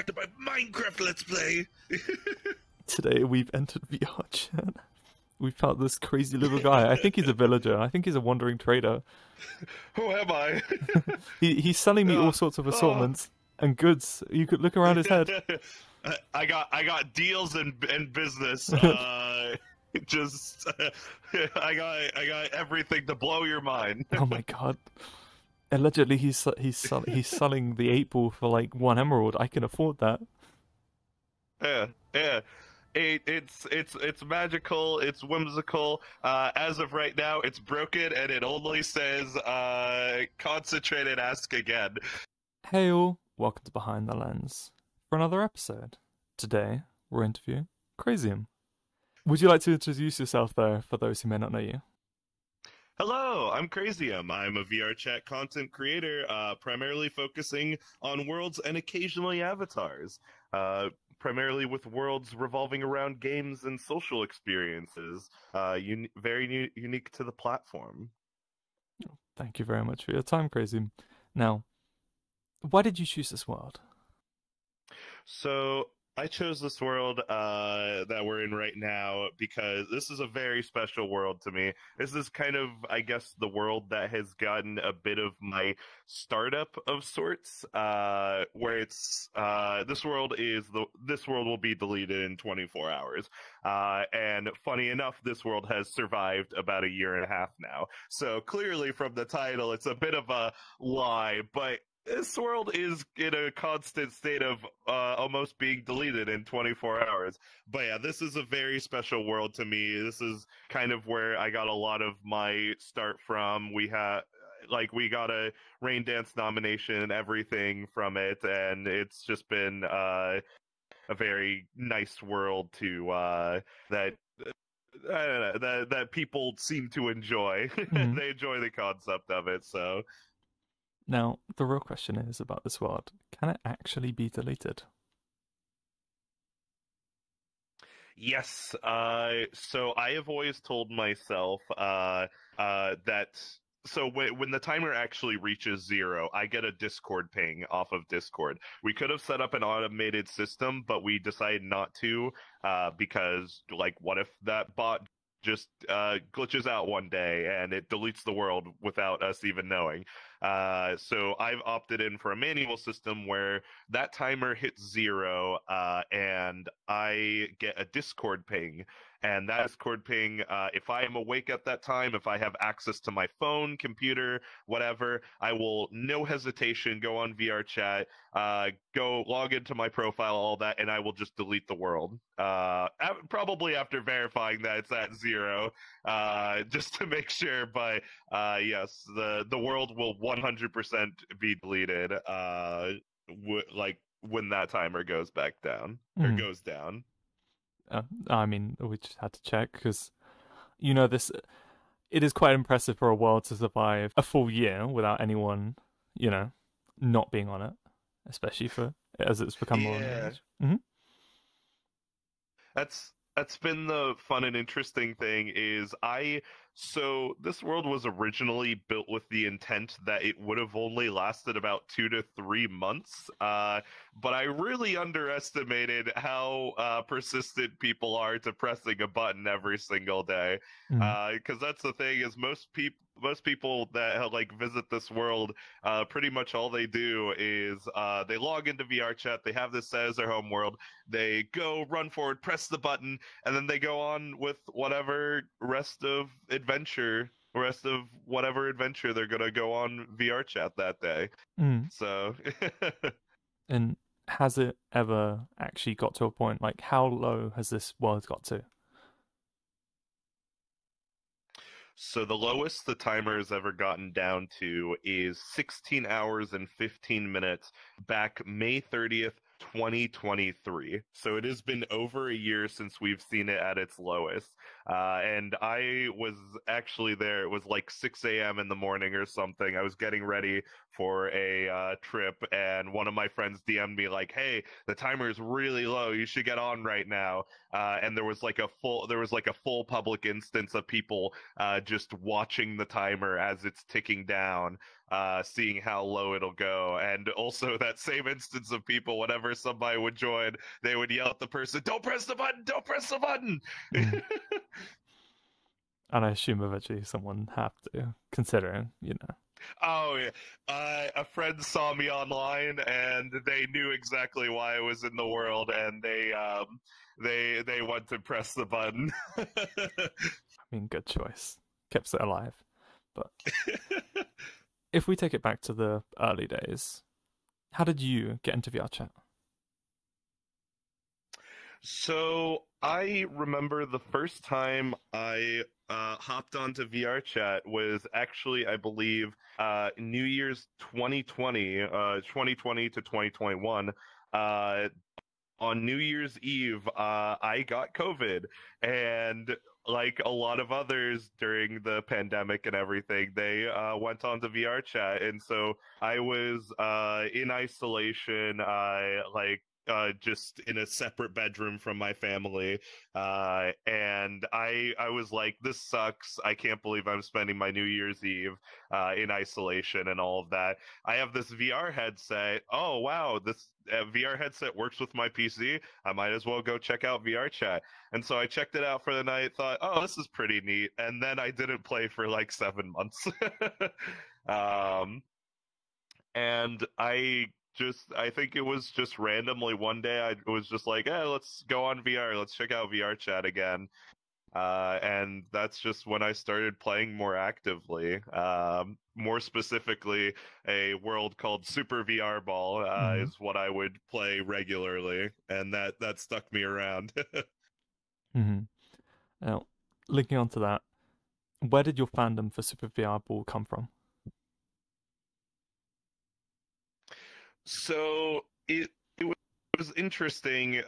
to my Minecraft Let's Play! Today we've entered VRChat. We found this crazy little guy. I think he's a villager. I think he's a wandering trader. Who am I? He's selling me all sorts of assortments and goods. You could look around his head. I got deals in business. I got everything to blow your mind. Oh my god. Allegedly, he's selling the 8-ball for like 1 emerald. I can afford that. Yeah. It's magical. It's whimsical. As of right now, it's broken, and it only says concentrated. Ask again. Hey all, welcome to Behind the Lens for another episode. Today we're interviewing Crazium. Would you like to introduce yourself there for those who may not know you? Hello, I'm Crazium. I'm a VRChat content creator, primarily focusing on worlds and occasionally avatars. Primarily with worlds revolving around games and social experiences, very unique to the platform. Thank you very much for your time, Crazium. Now, why did you choose this world? So, I chose this world that we're in right now because this is a very special world to me. This is kind of, I guess, the world that has gotten a bit of my startup of sorts, where it's this world will be deleted in 24 hours. And funny enough, this world has survived about 1.5 years now. So clearly from the title, it's a bit of a lie, but this world is in a constant state of almost being deleted in 24 hours. But yeah, this is a very special world to me. This is kind of where I got a lot of my start from. We got a Rain Dance nomination and everything from it, and it's just been a very nice world to that. I don't know, that people seem to enjoy. Mm-hmm. They enjoy the concept of it, so... Now, the real question is about this world. Can it actually be deleted? Yes. So I have always told myself that... So when the timer actually reaches 0, I get a Discord ping off of Discord. We could have set up an automated system, but we decided not to because, like, what if that bot just glitches out one day and it deletes the world without us even knowing. So I've opted in for a manual system where that timer hits 0 and I get a Discord ping. And that Discord ping, if I am awake at that time, if I have access to my phone, computer, whatever, I will, no hesitation, go on VRChat, go log into my profile, all that, and I will just delete the world. Probably after verifying that it's at 0, just to make sure. But yes, the world will 100% be deleted, when that timer goes back down, or goes down. I mean, we just had to check because, this. It is quite impressive for a world to survive a full year without anyone, not being on it, especially as it's become more. Mm-hmm. That's been the fun and interesting thing is so this world was originally built with the intent that it would have only lasted about 2 to 3 months, but I really underestimated how persistent people are to pressing a button every single day. Because that's the thing is most people that visit this world, pretty much all they do is they log into VRChat, they have this set as their home world, they go run forward, press the button, and then they go on with whatever rest of whatever adventure they're gonna go on VRChat that day. So and has it ever actually got to a point, like how low has this world got to? So the lowest the timer has ever gotten down to is 16 hours and 15 minutes back May 30th, 2023. So it has been over 1 year since we've seen it at its lowest. And I was actually there. It was like 6 a.m. in the morning or something. I was getting ready for a trip, and one of my friends DM'd me like, "Hey, the timer is really low. You should get on right now." And there was like a full public instance of people just watching the timer as it's ticking down. seeing how low it'll go. And also that same instance of people, whenever somebody would join, they would yell at the person, "Don't press the button! Don't press the button!" And I assume eventually someone have to, considering, Oh yeah, a friend saw me online, and they knew exactly why I was in the world, and they went to press the button. I mean, good choice. Keeps it alive. But if we take it back to the early days, how did you get into VRChat? So I remember the first time I hopped onto VRChat was actually, I believe, New Year's 2020 to 2021. On New Year's Eve, I got COVID, and like a lot of others during the pandemic and everything, they went on to VRChat, and so I was in isolation, just in a separate bedroom from my family, and I was like, this sucks. I can't believe I'm spending my New Year's Eve in isolation and all of that. I have this VR headset. Oh wow, this VR headset works with my PC. I might as well go check out VRChat. And so I checked it out for the night, thought, oh, this is pretty neat. And then I didn't play for like 7 months. And I think it was just randomly one day I was just like, let's go on VR, let's check out VRChat again. And that's just when I started playing more actively. More specifically, a world called Super VR Ball is what I would play regularly, and that stuck me around. Now, linking on to that, where did your fandom for Super VR Ball come from? So it was interesting.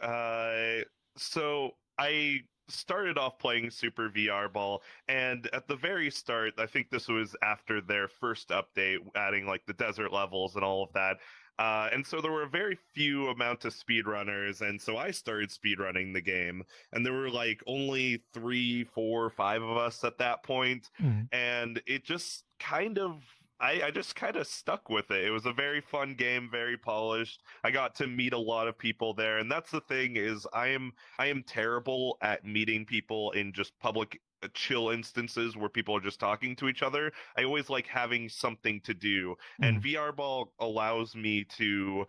So I started off playing Super VR Ball, and at the very start, I think this was after their first update, adding like the desert levels and all of that. And so there were a very few amount of speedrunners, and so I started speedrunning the game, and there were like only 3, 4, 5 of us at that point, and it just kind of I just kind of stuck with it. It was a very fun game, very polished. I got to meet a lot of people there, and that's the thing is I am terrible at meeting people in just public chill instances where people are just talking to each other. I always like having something to do, and VR Ball allows me to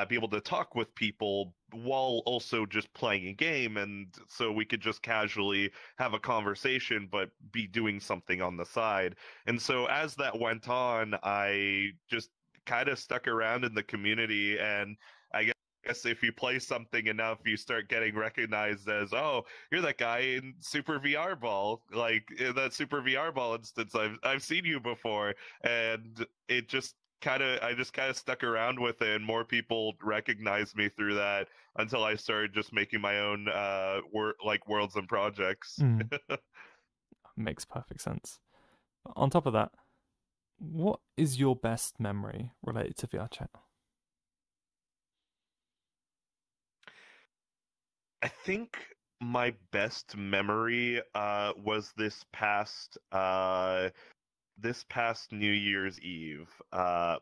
be able to talk with people while also just playing a game, and so we could just casually have a conversation but be doing something on the side. And so as that went on, I just kind of stuck around in the community, and I guess if you play something enough, you start getting recognized as, oh, you're that guy in Super VR Ball. Like in that Super VR Ball instance, I've seen you before, and it just I just kind of stuck around with it, and more people recognized me through that until I started just making my own worlds and projects. Makes perfect sense. On top of that, what is your best memory related to VRChat? I think my best memory was this past New Year's Eve,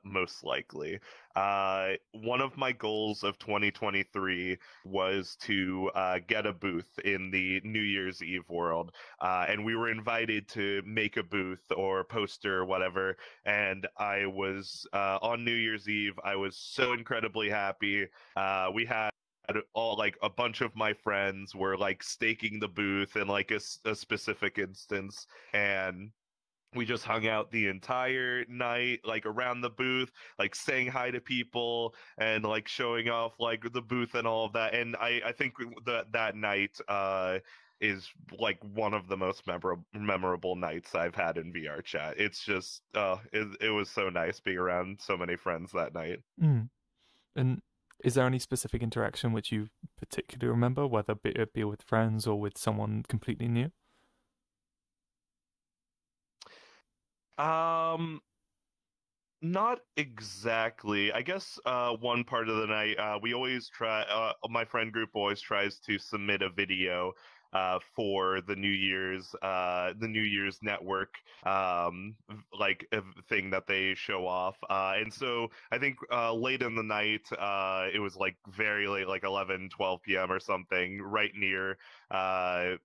most likely. One of my goals of 2023 was to get a booth in the New Year's Eve world, and we were invited to make a booth or poster or whatever, and I was, on New Year's Eve, I was so incredibly happy. We had all like a bunch of my friends were like staking the booth in like a specific instance, and we just hung out the entire night, like around the booth, like saying hi to people and like showing off like the booth and all of that. And I think that night is like one of the most memorable nights I've had in VRChat. It's just it was so nice being around so many friends that night. And is there any specific interaction which you particularly remember, whether it be with friends or with someone completely new? Not exactly. I guess one part of the night we always try. My friend group always tries to submit a video for the New Year's network thing that they show off. And so I think late in the night, it was like very late, like 11, 12 p.m. or something, right near the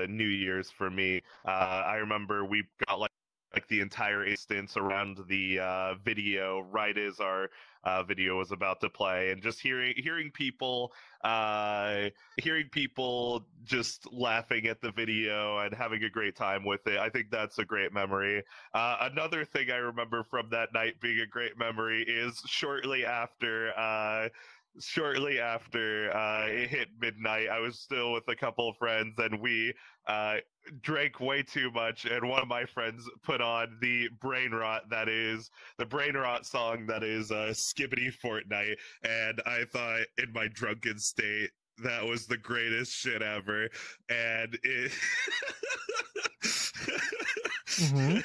New Year's for me. I remember we got like the entire instance around the video right as our video was about to play, and just hearing people just laughing at the video and having a great time with it. I think that's a great memory. Another thing I remember from that night being a great memory is shortly after it hit midnight, I was still with a couple of friends, and we drank way too much, and one of my friends put on the brain rot song that is Skibbity Fortnite, and I thought in my drunken state that was the greatest shit ever, and it Mm-hmm.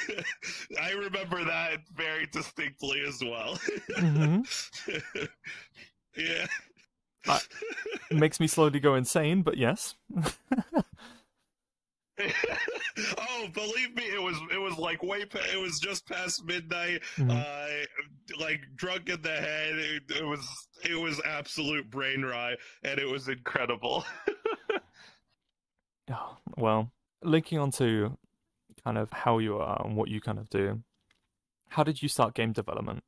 I remember that very distinctly as well. Mm-hmm. Yeah. It makes me slowly go insane, but yes. Oh, believe me, it was like it was just past midnight. Like drunk in the head. It was absolute brain rot, and it was incredible. Oh, well, linking on to kind of how you are and what you kind of do, how did you start game development?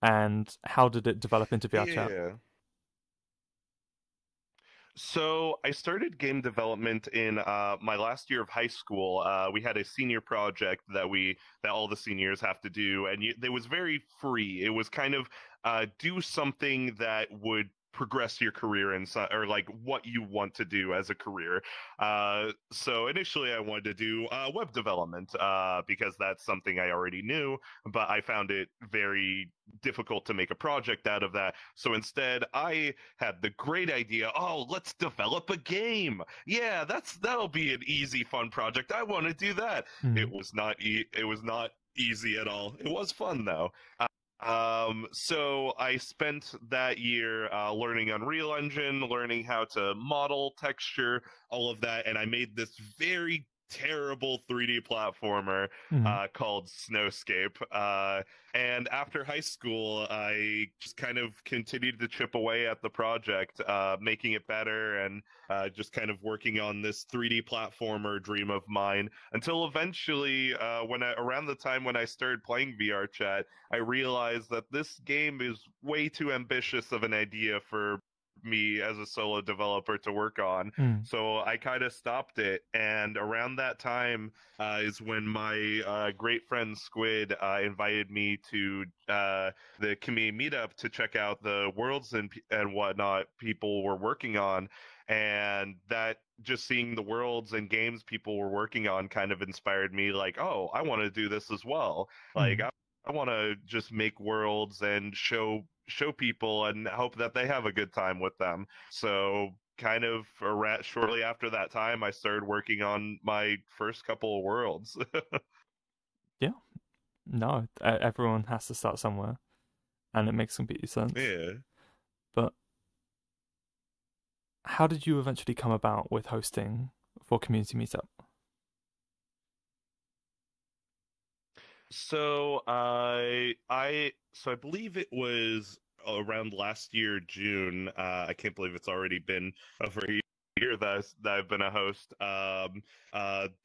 And how did it develop into VRChat? Yeah. So I started game development in my last year of high school. We had a senior project that all the seniors have to do, and it was very free. It was kind of do something that would progress your career or like what you want to do as a career. So initially I wanted to do web development because that's something I already knew, but I found it very difficult to make a project out of that. So instead I had the great idea, oh, let's develop a game. Yeah, that'll be an easy, fun project. I want to do that. It was not easy at all. It was fun though. So I spent that year learning Unreal Engine, learning how to model, texture, all of that, and I made this very terrible 3D platformer called Snowscape. And after high school, I just kind of continued to chip away at the project, making it better and just kind of working on this 3D platformer dream of mine until eventually, around the time when I started playing VRChat, I realized that this game is way too ambitious of an idea for me as a solo developer to work on. So I kind of stopped it, and around that time is when my great friend Squid invited me to the community meetup to check out the worlds and whatnot people were working on, and that just seeing the worlds and games people were working on kind of inspired me, like, oh, I want to do this as well. Like I want to just make worlds and show people and hope that they have a good time with them. So kind of shortly after that time, I started working on my first couple of worlds. Yeah. No, everyone has to start somewhere, and it makes complete sense. Yeah. But how did you eventually come about with hosting for Community Meetup? So I believe it was around last year, June. I can't believe it's already been over a year that I've been a host.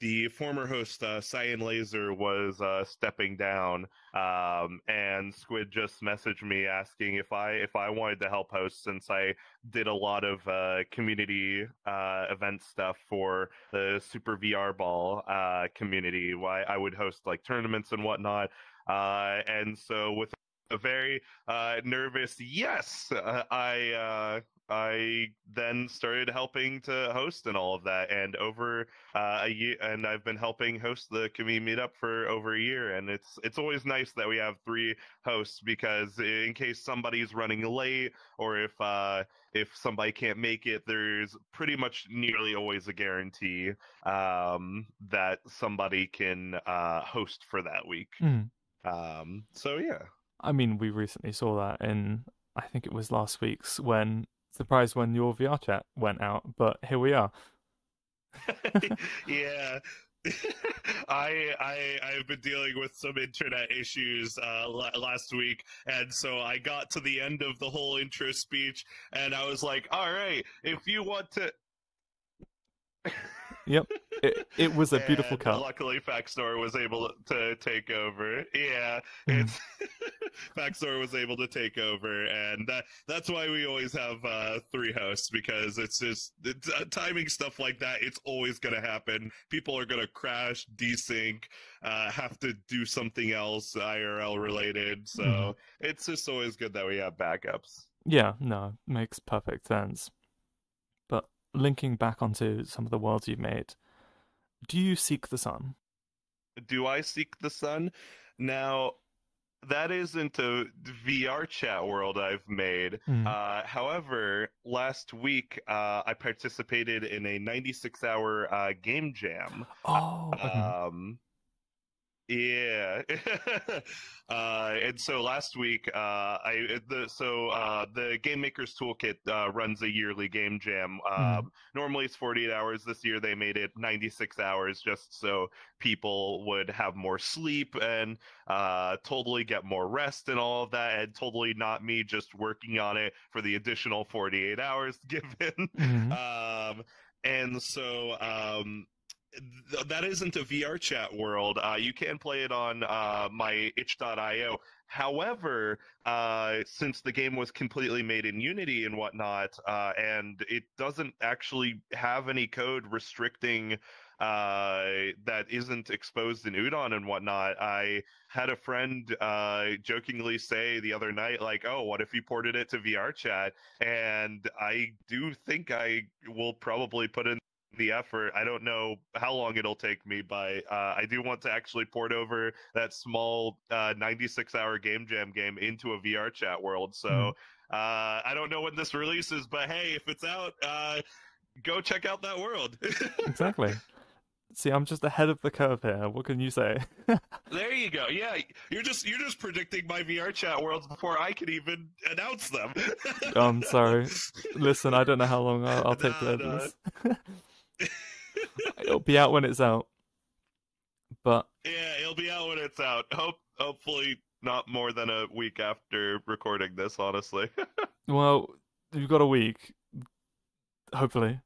The former host, Cyan Laser, was stepping down, and Squid just messaged me asking if I wanted to help host, since I did a lot of community event stuff for the Super VR Ball community. Why I would host like tournaments and whatnot, and so with a very nervous yes, I then started helping to host and all of that, and over a year, and I've been helping host the community meetup for over a year, and it's always nice that we have 3 hosts, because in case somebody's running late, or if somebody can't make it, there's pretty much nearly always a guarantee that somebody can host for that week. So yeah. I mean, we recently saw that in, I think it was last week's, when your VRChat went out, but here we are. Yeah. I've been dealing with some internet issues last week, and so I got to the end of the whole intro speech, and I was like, "All right, if you want to." Yep. It was a beautiful And cut. luckily, Faxor was able to take over. Yeah, Mm. it's Faxor was able to take over, and that's why we always have three hosts, because timing stuff like that. It's always going to happen. People are going to crash, desync, have to do something else IRL related. So it's just always good that we have backups. Yeah, no, makes perfect sense. But linking back onto some of the worlds you've made, do you seek the sun? Do I seek the sun? Now, that isn't a VRChat world I've made. However, last week I participated in a 96-hour game jam. Oh. Yeah. And so last week, the Game Maker's Toolkit runs a yearly game jam. Normally it's 48 hours. This year they made it 96 hours just so people would have more sleep and totally get more rest and all of that, and totally not me just working on it for the additional 48 hours given. And so that isn't a VRChat world. You can play it on my itch.io. However, since the game was completely made in Unity and whatnot, and it doesn't actually have any code restricting that isn't exposed in Udon and whatnot, I had a friend jokingly say the other night, like, "Oh, what if you ported it to VRChat?" And I do think I will probably put in the effort. I don't know how long it'll take me, but I do want to actually port over that small 96-hour game jam game into a VRChat world. So I don't know when this releases, but hey, if it's out, go check out that world. Exactly. See, I'm just ahead of the curve here. What can you say? There you go. Yeah, you're just predicting my VRChat worlds before I can even announce them. I'm sorry. Listen, I don't know how long I'll take to edit this. It'll be out when it's out. But yeah, it'll be out when it's out. Hopefully not more than a week after recording this, honestly. well, you've got a week. Hopefully.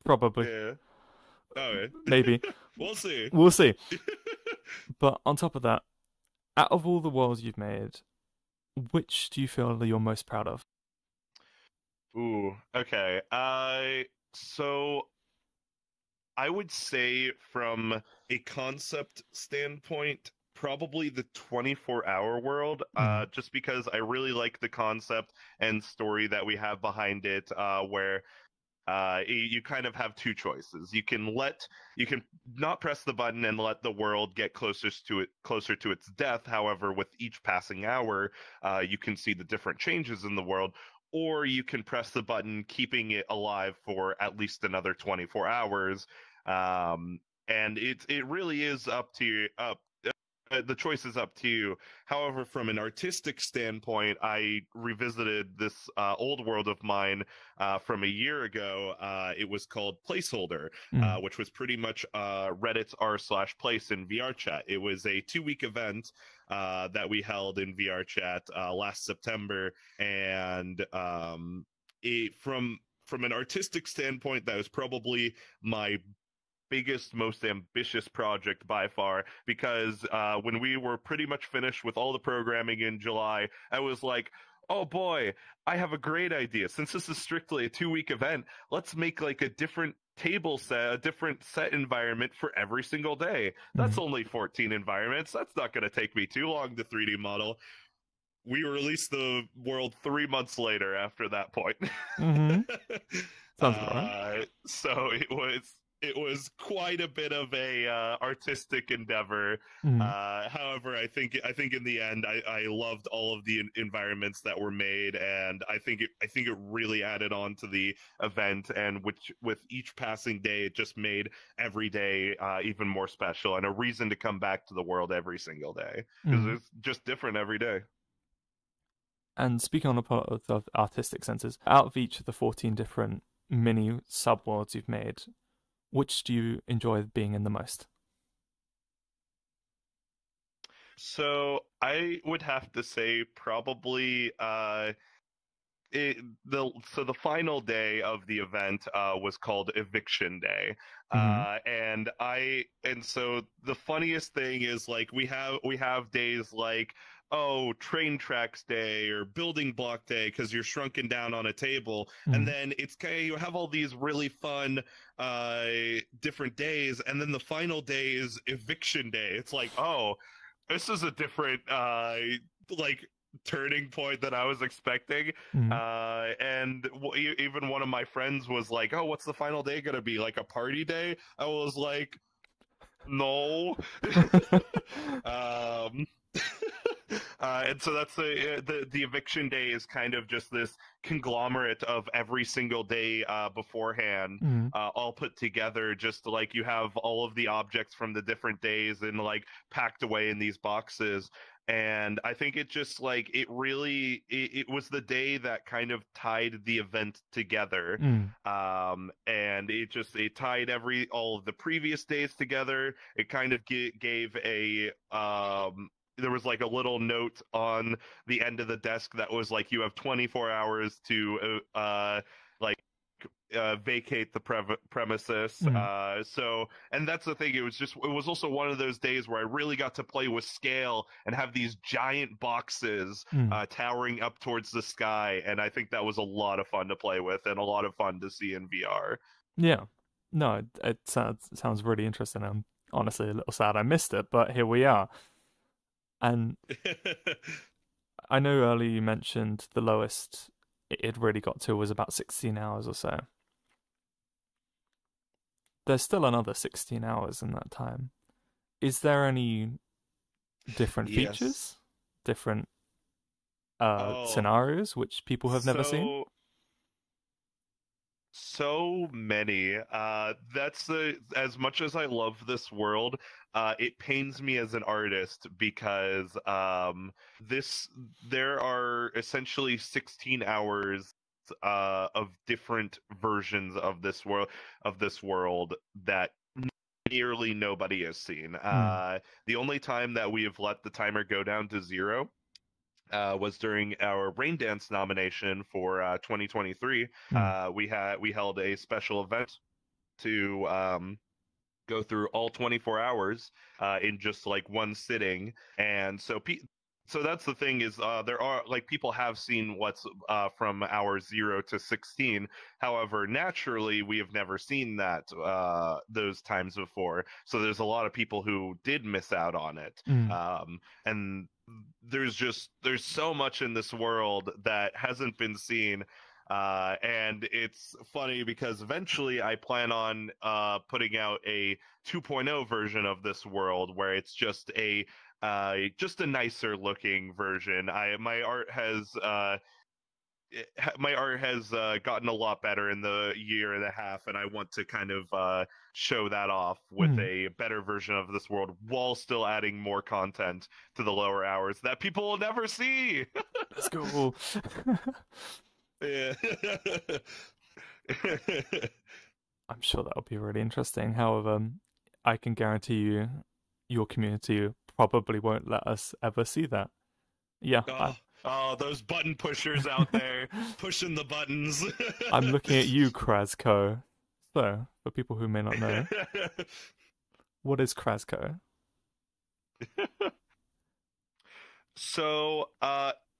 Probably. Yeah. Okay. Maybe. We'll see. We'll see. But on top of that, out of all the worlds you've made, which do you feel you're most proud of? Ooh, okay. So I would say from a concept standpoint, probably the 24-hour world, just because I really like the concept and story that we have behind it, where you kind of have two choices. You can not press the button and let the world get closer to its death. However, with each passing hour, you can see the different changes in the world. Or you can press the button, keeping it alive for at least another 24 hours. And it really is up to you. The choice is up to you. However, from an artistic standpoint, I revisited this old world of mine from a year ago. It was called Placeholder, which was pretty much Reddit's r/place in VRChat. It was a 2-week event that we held in VRChat last September, and from an artistic standpoint, that was probably my biggest, most ambitious project by far, because when we were pretty much finished with all the programming in July, I was like, oh boy, I have a great idea. Since this is strictly a 2-week event, let's make like a different table set, a different set environment for every single day. That's only 14 environments. That's not going to take me too long to 3D model. We released the world 3 months later after that point. Sounds right. So it was quite a bit of a artistic endeavor. However, I think in the end, I loved all of the environments that were made, and I think it really added on to the event. And with each passing day, it just made every day even more special, and a reason to come back to the world every single day, because it's just different every day. And speaking on the part of the artistic senses, out of each of the 14 different mini sub-worlds you've made, which do you enjoy being in the most? So I would have to say probably the final day of the event was called Eviction Day, Mm-hmm. and so the funniest thing is like we have days like, oh, train tracks day or building block day because you're shrunken down on a table, and Mm. then it's kind of, you have all these really fun uh different days, and then the final day is Eviction Day. It's like, oh, this is a different like turning point that I was expecting. Mm. And even one of my friends was like, "Oh, what's the final day gonna be? Like a party day?" I was like, "No." um, and so that's the eviction day is kind of just this conglomerate of every single day beforehand, Mm. all put together. Just like you have all of the objects from the different days and like packed away in these boxes. And I think it just like it was the day that kind of tied the event together. Mm. And it tied all of the previous days together. It kind of gave a there was like a little note on the end of the desk that was like, you have 24 hours to vacate the premises. Mm. And that's the thing. It was also one of those days where I really got to play with scale and have these giant boxes Mm. towering up towards the sky. And I think that was a lot of fun to play with and a lot of fun to see in VR. Yeah. No, it sounds really interesting. I'm honestly a little sad I missed it, but here we are. And I know earlier you mentioned the lowest it really got to was about 16 hours or so. There's still another 16 hours in that time. Is there any different Yes. features, different Oh, scenarios which people have never seen? So many. That's as much as I love this world, it pains me as an artist because this there are essentially 16 hours of different versions of this world that nearly nobody has seen. Mm. The only time that we have let the timer go down to zero was during our Rain Dance nomination for 2023. Mm. We held a special event to go through all 24 hours in just like one sitting, and so that's the thing is there are like people have seen what's from hour 0 to 16. However, naturally, we have never seen that those times before. So there's a lot of people who did miss out on it. Mm. And there's so much in this world that hasn't been seen. And it's funny because eventually I plan on putting out a 2.0 version of this world where it's just a nicer looking version. My art has gotten a lot better in the year and a half, and I want to kind of show that off with Mm. a better version of this world while still adding more content to the lower hours that people will never see. Let's go. Yeah. I'm sure that'll be really interesting. However, I can guarantee you, your community probably won't let us ever see that. Yeah, Oh, oh, those button pushers out there pushing the buttons. I'm looking at you, Krazko. So, for people who may not know, what is Krazko? So,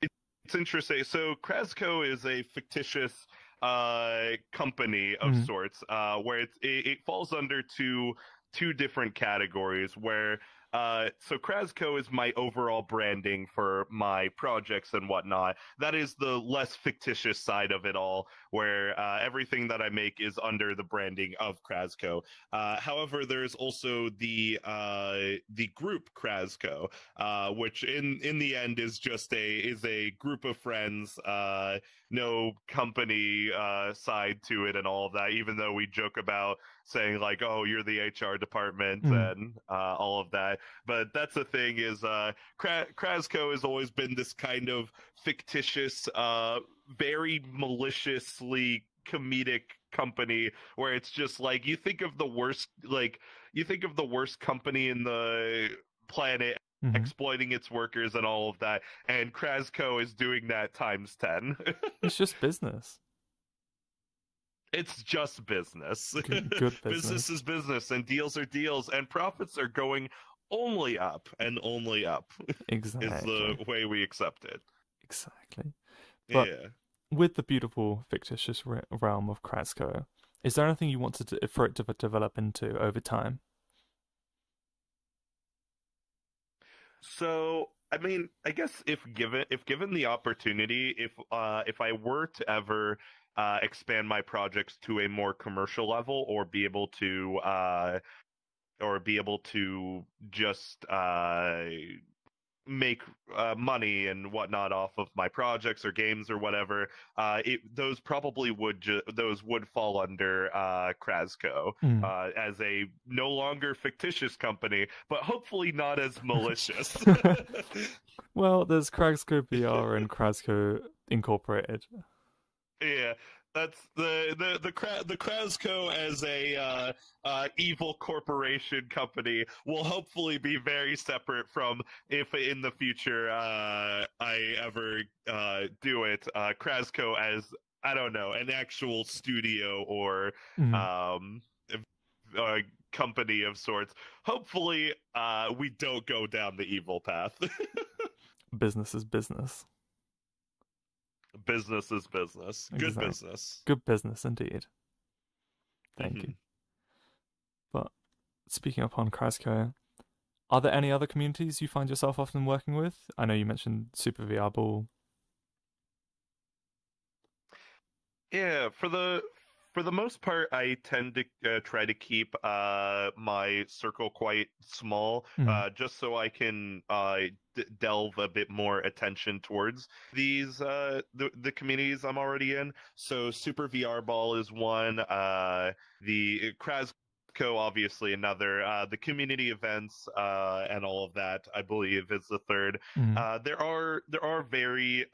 it's interesting. So, Krasco is a fictitious company of Mm. sorts, where it falls under two different categories. Where so Krasco is my overall branding for my projects and whatnot. That is the less fictitious side of it all, where everything that I make is under the branding of Krasco. However, there's also the group Krasco, which in the end is just a group of friends, no company side to it and all of that. Even though we joke about saying like, "Oh, you're the HR department" Mm. and all of that, but that's the thing is, Krasco has always been this kind of fictitious, very maliciously comedic company where it's just like you think of the worst company in the planet Hmm. exploiting its workers and all of that, and Krasco is doing that times 10. It's just business. It's just business. Good Business business. is business, and deals are deals, and profits are going only up and only up, is the Exactly. way we accept it. Exactly. But Yeah. with the beautiful fictitious realm of Krasco, is there anything you want for it to develop into over time? So, I mean, I guess if given the opportunity, if I were to ever expand my projects to a more commercial level, or be able to just make money and whatnot off of my projects or games or whatever, those would fall under Krasco, Mm. as a no longer fictitious company, but hopefully not as malicious. Well, there's Krasco VR and Krasco Incorporated. Yeah, that's the Krasco as a evil corporation company will hopefully be very separate from, if in the future I ever do it, Krasco as, I don't know, an actual studio or Mm. um a company of sorts. Hopefully, we don't go down the evil path. Business is business. Business is business. Good Exactly. business. Good business indeed. Thank Hmm. you. But speaking upon Krasco, are there any other communities you find yourself often working with? I know you mentioned Super VR Ball. Yeah, for the most part, I tend to try to keep my circle quite small, Mm. just so I can delve a bit more attention towards these the communities I'm already in. So Super VR Ball is one. The Krasco, obviously, another. The community events and all of that, I believe, is the third. Mm. There are very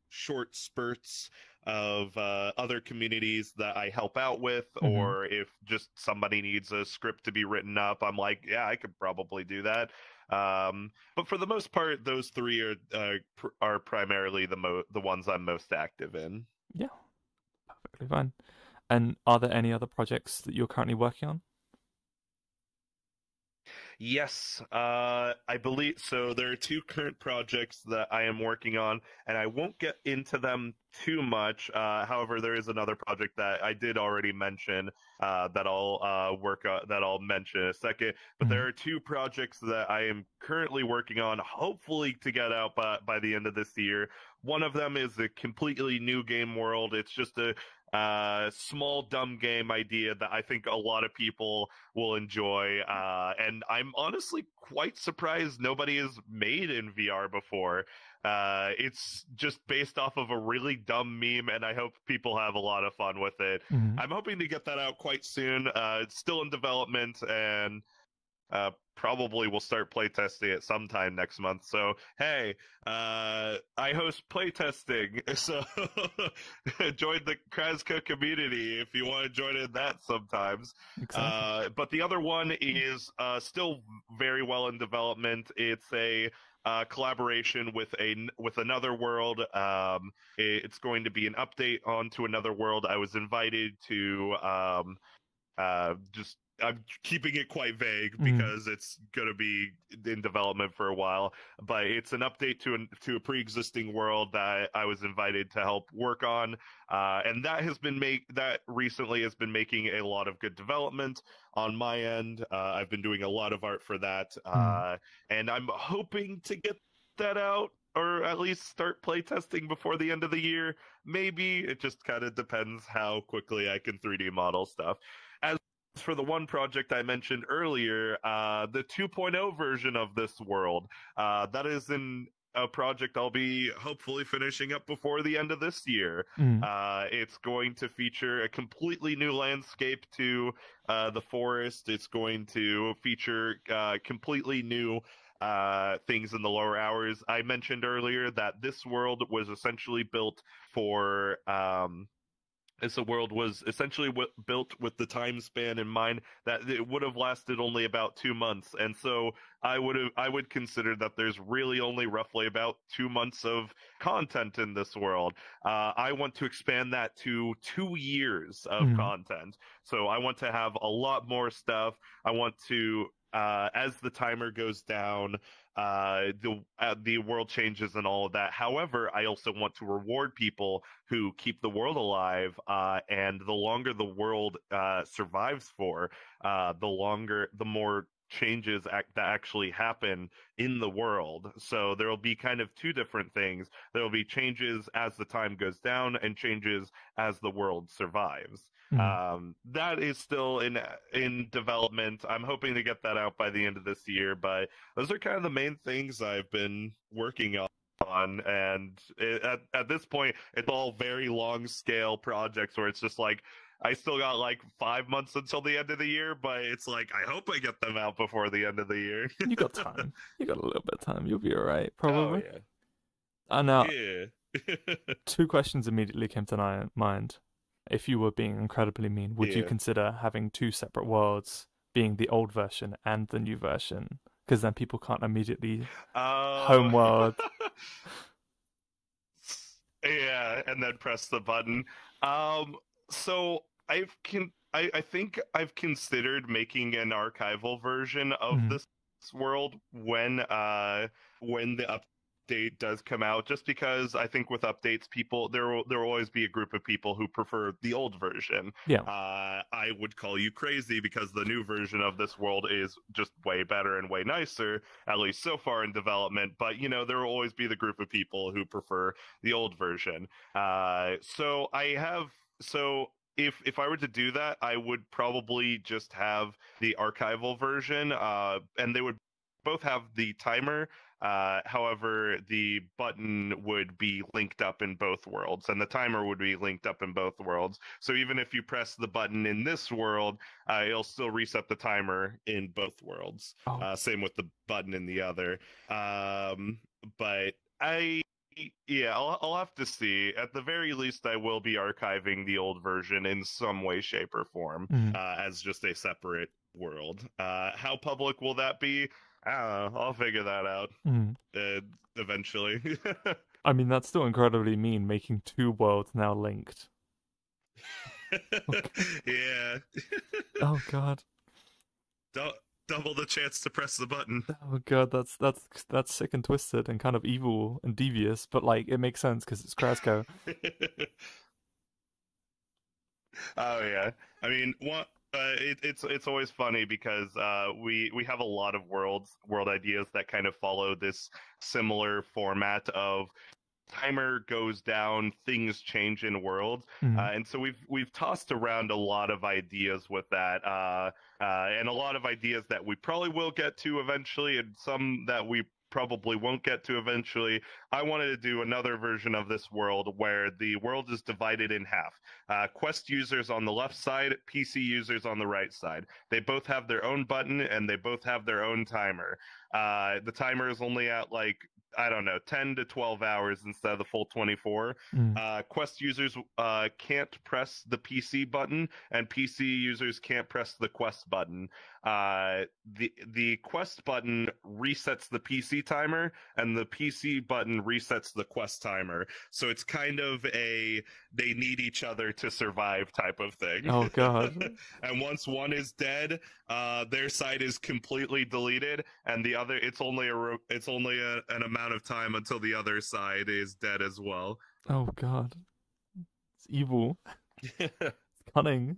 short spurts of other communities that I help out with, Mm-hmm. or if just somebody needs a script to be written up, I'm like, yeah, I could probably do that. But for the most part, those three are primarily the ones I'm most active in. Yeah, perfectly fine. And are there any other projects that you're currently working on? Yes, I believe so. There are two current projects that I am working on, and I won't get into them too much. However, there is another project that I did already mention that I'll work on, that I'll mention in a second. But Mm. there are two projects that I am currently working on, hopefully to get out by the end of this year. One of them is a completely new game world. It's just a small dumb game idea that I think a lot of people will enjoy. And I'm honestly quite surprised nobody has made in VR before. It's just based off of a really dumb meme, and I hope people have a lot of fun with it. Mm. I'm hoping to get that out quite soon. It's still in development, and probably we'll start playtesting it sometime next month. So, hey, I host playtesting, so join the Krasco community if you want to join in that sometimes. Exactly. But the other one is still very well in development. It's a collaboration with another world. It's going to be an update onto another world. I was invited to just I'm keeping it quite vague Mm. because it's going to be in development for a while, but it's an update to a pre-existing world that I was invited to help work on, and that recently has been making a lot of good development on my end. I've been doing a lot of art for that, Mm. and I'm hoping to get that out, or at least start playtesting before the end of the year. Maybe it just kind of depends how quickly I can 3D model stuff. As for the one project I mentioned earlier, the 2.0 version of this world, that is a project I'll be hopefully finishing up before the end of this year. Mm. It's going to feature a completely new landscape to the forest. It's going to feature completely new things in the lower hours. I mentioned earlier that this world was essentially built for As the world was essentially built with the time span in mind that it would have lasted only about 2 months, and so I would consider that there's really only roughly about 2 months of content in this world. I want to expand that to 2 years of content, so I want to have a lot more stuff. I want to, as the timer goes down, the world changes and all of that. However, I also want to reward people who keep the world alive, and the longer the world survives for, the more changes that actually happen in the world. So there will be kind of two different things. There will be changes as the time goes down and changes as the world survives. That is still in development. I'm hoping to get that out by the end of this year, but those are kind of the main things I've been working on. And at this point, it's all very long scale projects where it's just like, I still got like 5 months until the end of the year, but it's like, I hope I get them out before the end of the year. You got time. You got a little bit of time. You'll be all right, probably. Oh, yeah. And now, Yeah. 2 questions immediately came to mind. If you were being incredibly mean, would you consider having 2 separate worlds, being the old version and the new version? Because then people can't immediately homeworld. Yeah, and then press the button. So I think I've considered making an archival version of this world when the update does come out, just because I think with updates, there will always be a group of people who prefer the old version. Yeah. I would call you crazy because the new version of this world is just way better and way nicer, at least so far in development. But there will always be the group of people who prefer the old version. So if I were to do that, I would probably just have the archival version, and they would both have the timer. However, the button would be linked up in both worlds, and the timer would be linked up in both worlds. So even if you press the button in this world, it'll still reset the timer in both worlds. Same with the button in the other. But I'll have to see. At the very least, I will be archiving the old version in some way, shape, or form, as just a separate world. How public will that be? I don't know. I'll figure that out eventually. I mean, that's still incredibly mean, making 2 worlds now linked. Yeah. Oh God. Double the chance to press the button. Oh God, that's sick and twisted and kind of evil and devious, but like it makes sense because it's Krasco. Oh yeah. I mean, it's always funny because we have a lot of world ideas that kind of follow this similar format of timer goes down, things change in worlds, and so we've tossed around a lot of ideas with that, and a lot of ideas that we probably will get to eventually, and some that we probably won't get to eventually. I wanted to do another version of this world where the world is divided in half. Quest users on the left side, PC users on the right side. They both have their own button and they both have their own timer. The timer is only at like, I don't know, 10 to 12 hours instead of the full 24. Quest users can't press the PC button, and PC users can't press the Quest button. The Quest button resets the PC timer, and the PC button resets the Quest timer. So it's kind of they need each other to survive type of thing. Oh God. And once one is dead, their side is completely deleted, and the other, it's only an amount of time until the other side is dead as well. Oh God. It's evil. It's cunning.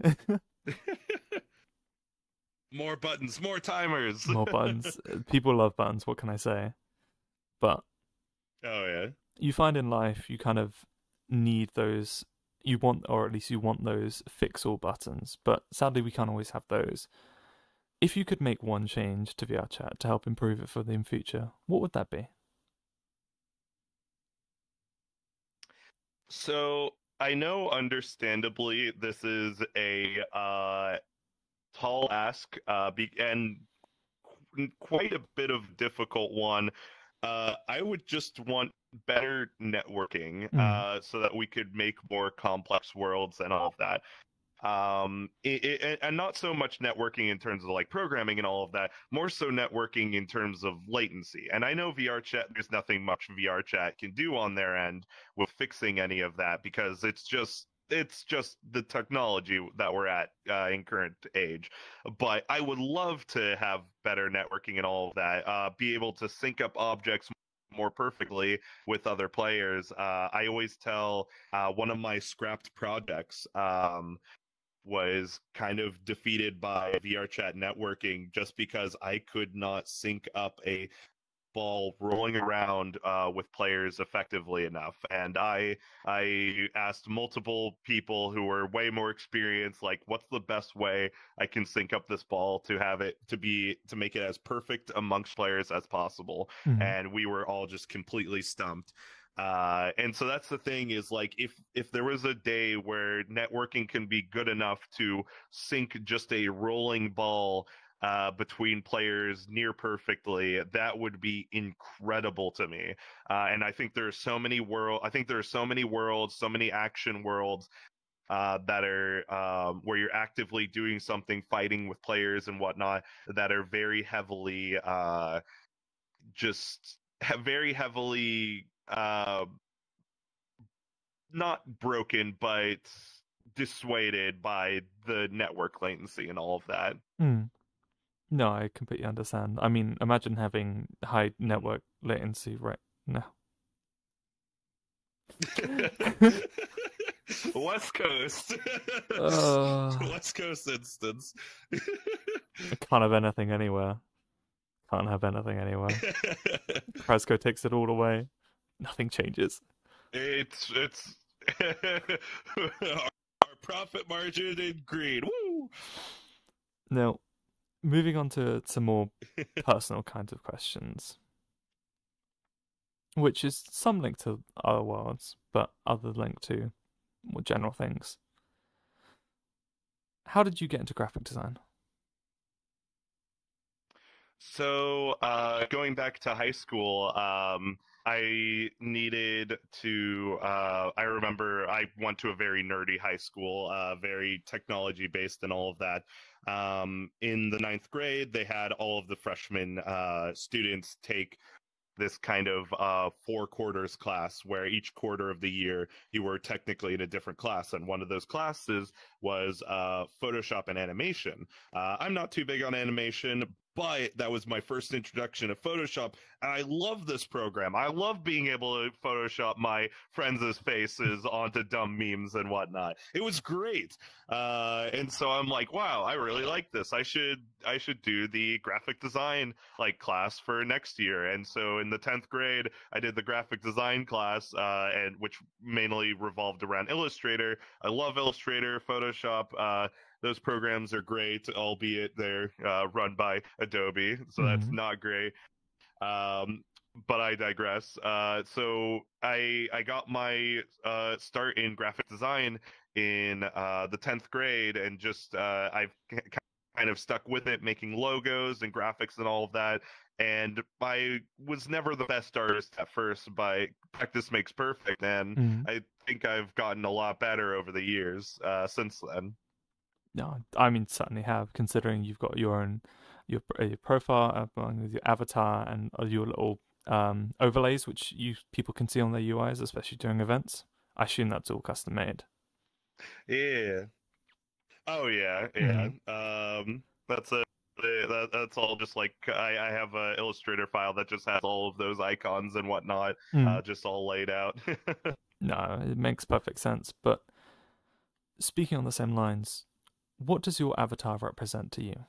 More buttons, more timers. More buttons. People love buttons, what can I say? But oh yeah. You find in life you kind of need those, you want those fix all buttons, but sadly we can't always have those. If you could make one change to VRChat to help improve it for the future, what would that be? So I know, understandably, this is a tall ask, and quite a bit of difficult one. I would just want better networking, so that we could make more complex worlds and all of that. And not so much networking in terms of like programming and all of that, more so networking in terms of latency. And I know VRChat, there's nothing much VRChat can do on their end with fixing any of that, because it's just the technology that we're at in current age. But I would love to have better networking and all of that, be able to sync up objects more perfectly with other players. I always tell one of my scrapped projects was kind of defeated by VRChat networking, just because I could not sync up a ball rolling around with players effectively enough. And I asked multiple people who were way more experienced, like, what's the best way I can sync up this ball to have it to make it as perfect amongst players as possible. And we were all just completely stumped. And so that's the thing, is like, if there was a day where networking can be good enough to sync just a rolling ball between players near perfectly, that would be incredible to me. And I think there are so many worlds, so many action worlds that are where you're actively doing something, fighting with players and whatnot, that are very heavily very heavily not broken, but dissuaded by the network latency and all of that. No, I completely understand. I mean, imagine having high network latency right now. West Coast. West Coast instance. Can't have anything anywhere. Can't have anything anywhere. Krasco takes it all away. Nothing changes. It's our profit margin in green. Woo! Now, moving on to some more personal kinds of questions, which is some link to other worlds, but other link to more general things. How did you get into graphic design? So, going back to high school, I needed to, I remember I went to a very nerdy high school, very technology based and all of that. In the 9th grade, they had all of the freshman students take this kind of 4 quarters class, where each quarter of the year you were technically in a different class, and one of those classes was Photoshop and animation. I'm not too big on animation, but that was my first introduction to Photoshop, and I love this program. I love being able to Photoshop my friends' faces onto dumb memes and whatnot. It was great. And so I'm like, wow, I really like this. I should do the graphic design like class for next year. And so in the 10th grade, I did the graphic design class, and which mainly revolved around Illustrator. I love Illustrator, Photoshop. Those programs are great, albeit they're run by Adobe, so that's not great. But I digress. So I got my start in graphic design in the 10th grade, and just I've kind of stuck with it, making logos and graphics and all of that. And I was never the best artist at first, but practice makes perfect, and I think I've gotten a lot better over the years since then. No, I mean, certainly have, considering you've got your own your profile along with your avatar and your little overlays, which people can see on their UIs, especially during events. I assume that's all custom made. Yeah. Oh yeah. That's that's all just like I have an Illustrator file that just has all of those icons and whatnot, just all laid out. No, it makes perfect sense. But speaking on the same lines, what does your avatar represent to you?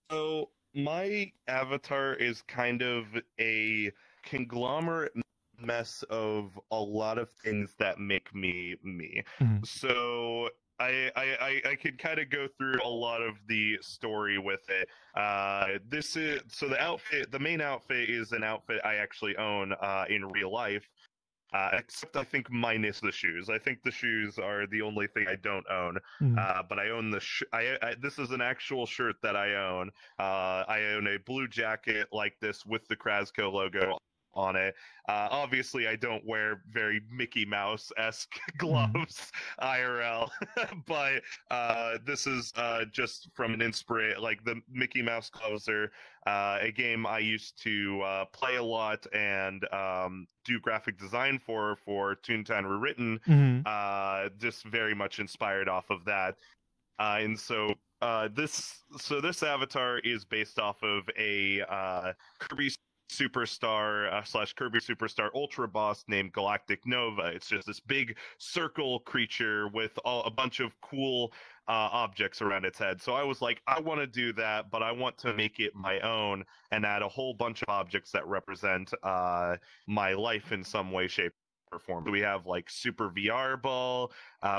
So my avatar is kind of a conglomerate mess of a lot of things that make me me. So I could kind of go through a lot of the story with it. The main outfit is an outfit I actually own in real life. except I think minus the shoes. I think the shoes are the only thing I don't own. But I own this is an actual shirt that I own. I own a blue jacket like this with the Krasco logo on it. Obviously, I don't wear very Mickey Mouse-esque gloves IRL, but this is just from an inspiration. Like the Mickey Mouse gloves are a game I used to play a lot and do graphic design for Toontown Rewritten. Just very much inspired off of that, and so. This avatar is based off of a Kirby Superstar / Kirby Superstar Ultra Boss named Galactic Nova. It's just this big circle creature with a bunch of cool objects around its head. So I was like, I want to do that, but I want to make it my own and add a whole bunch of objects that represent my life in some way, shape, or form. We have like Super VR Ball.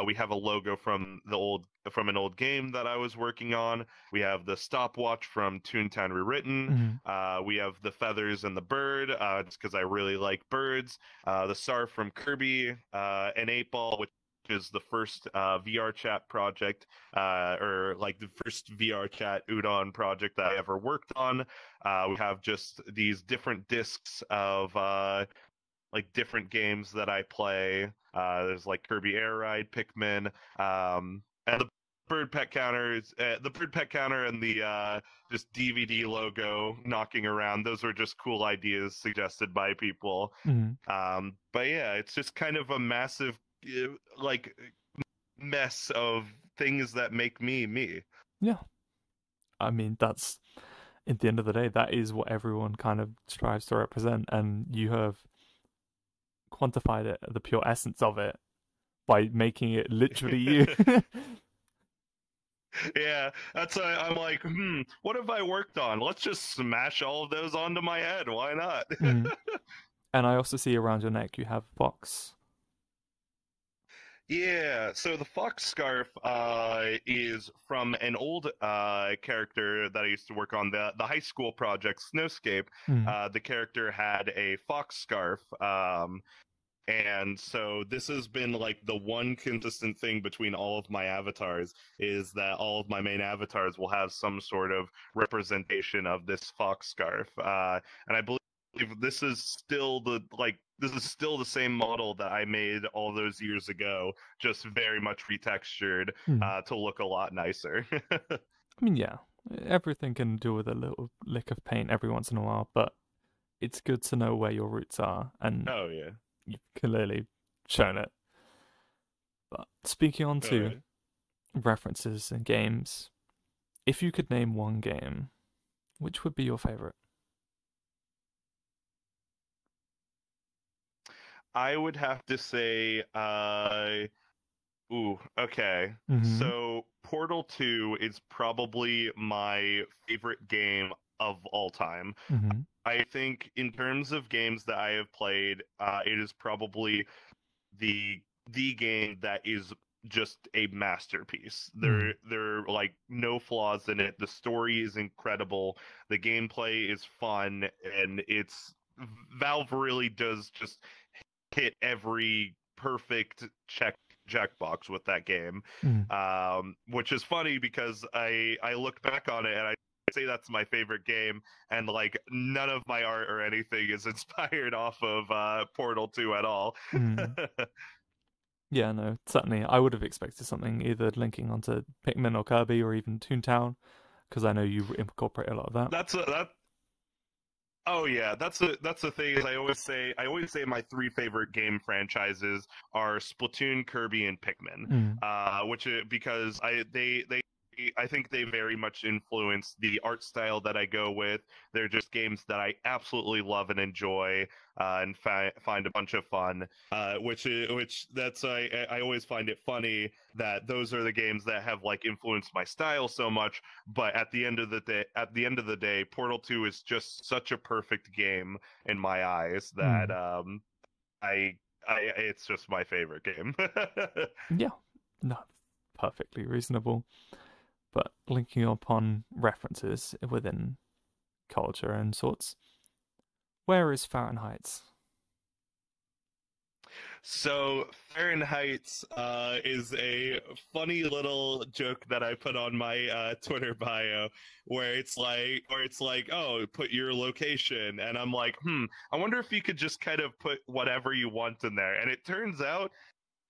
We have a logo from an old game that I was working on. We have the stopwatch from Toontown Rewritten. We have the feathers and the bird, just because I really like birds. The star from Kirby, an 8-ball, which is the first VRChat project, or like the first VRChat Udon project that I ever worked on. We have just these different discs of like different games that I play. There's like Kirby Air Ride, Pikmin, and the bird pet counter and the just DVD logo knocking around. Those were just cool ideas suggested by people. But yeah, it's just kind of a massive like mess of things that make me me. Yeah. I mean, that's, at the end of the day, that is what everyone kind of strives to represent, and you have quantified it, the pure essence of it, by making it literally you. Yeah, that's why I'm like, what have I worked on? Let's just smash all of those onto my head. Why not? And I also see around your neck you have Fox. Yeah, so the fox scarf is from an old character that I used to work on, the high school project Snowscape. The character had a fox scarf, and so this has been like the one consistent thing between all of my avatars, is that all of my main avatars will have some sort of representation of this fox scarf. And I believe this is still the same model that I made all those years ago, just very much retextured to look a lot nicer. I mean, yeah, everything can do with a little lick of paint every once in a while, but it's good to know where your roots are, and oh yeah, you've clearly shown it. But speaking on to references and games, if you could name one game, which would be your favorite? I would have to say, okay. So Portal 2 is probably my favorite game of all time. I think in terms of games that I have played, it is probably the game that is just a masterpiece. There are like no flaws in it. The story is incredible. The gameplay is fun, and Valve really does just hit every perfect checkbox with that game, which is funny because I look back on it and I say that's my favorite game, and like none of my art or anything is inspired off of Portal 2 at all. Yeah, no, certainly. I would have expected something either linking onto Pikmin or Kirby or even Toontown, because I know you incorporate a lot of that. Oh yeah, that's the thing. Is I always say my three favorite game franchises are Splatoon, Kirby, and Pikmin. Because I think they very much influence the art style that I go with. They're just games that I absolutely love and enjoy, and find a bunch of fun. I always find it funny that those are the games that have like influenced my style so much. But at the end of the day, Portal 2 is just such a perfect game in my eyes that it's just my favorite game. Yeah, no, perfectly reasonable. But linking upon references within culture and sorts, where is Fahrenheit? So Fahrenheit is a funny little joke that I put on my Twitter bio, where it's like, oh, put your location, and I'm like, I wonder if you could just kind of put whatever you want in there, and it turns out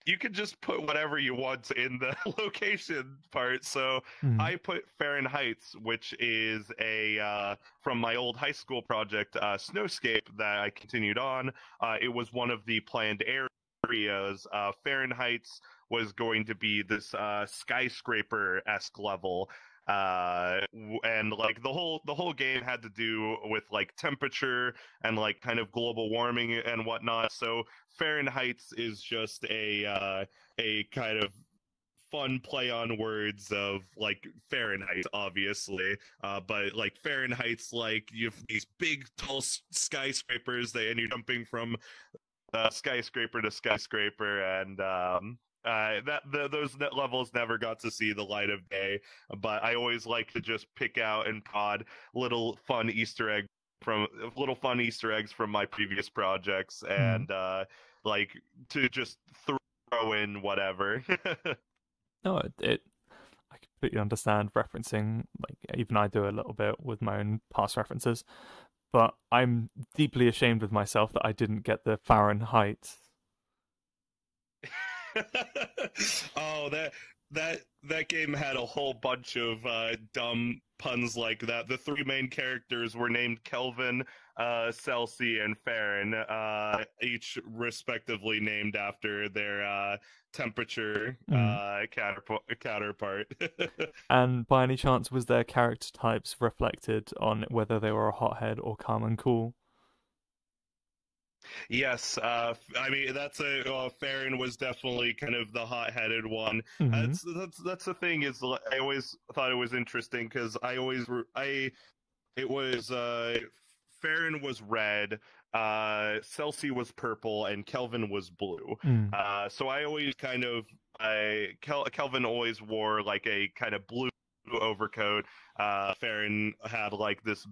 you could just put whatever you want in the location part. So Mm. I put Fahrenheit, which is a from my old high school project, Snowscape, that I continued on. It was one of the planned areas. Fahrenheit was going to be this skyscraper-esque level. And like the whole game had to do with like temperature and like kind of global warming and whatnot. So Fahrenheit is just a kind of fun play on words of like Fahrenheit, obviously. But like Fahrenheit's like you have these big tall skyscrapers and you're jumping from skyscraper to skyscraper, and those levels never got to see the light of day. But I always like to just pick out and prod little fun Easter eggs from my previous projects, and like to just throw in whatever. No, I completely understand referencing. Like even I do a little bit with my own past references, but I'm deeply ashamed with myself that I didn't get the Fahrenheit. Oh, that game had a whole bunch of dumb puns like that. The three main characters were named Kelvin, Celsi, and Farron, each respectively named after their temperature counterpart. And by any chance, was their character types reflected on whether they were a hothead or calm and cool? Yes, I mean Farron was definitely kind of the hot-headed one. Mm-hmm. That's the thing is I always thought it was interesting because it was Farron was red, Celsi was purple, and Kelvin was blue. Mm. So I always kind of Kelvin always wore like a kind of blue overcoat. Farron had like this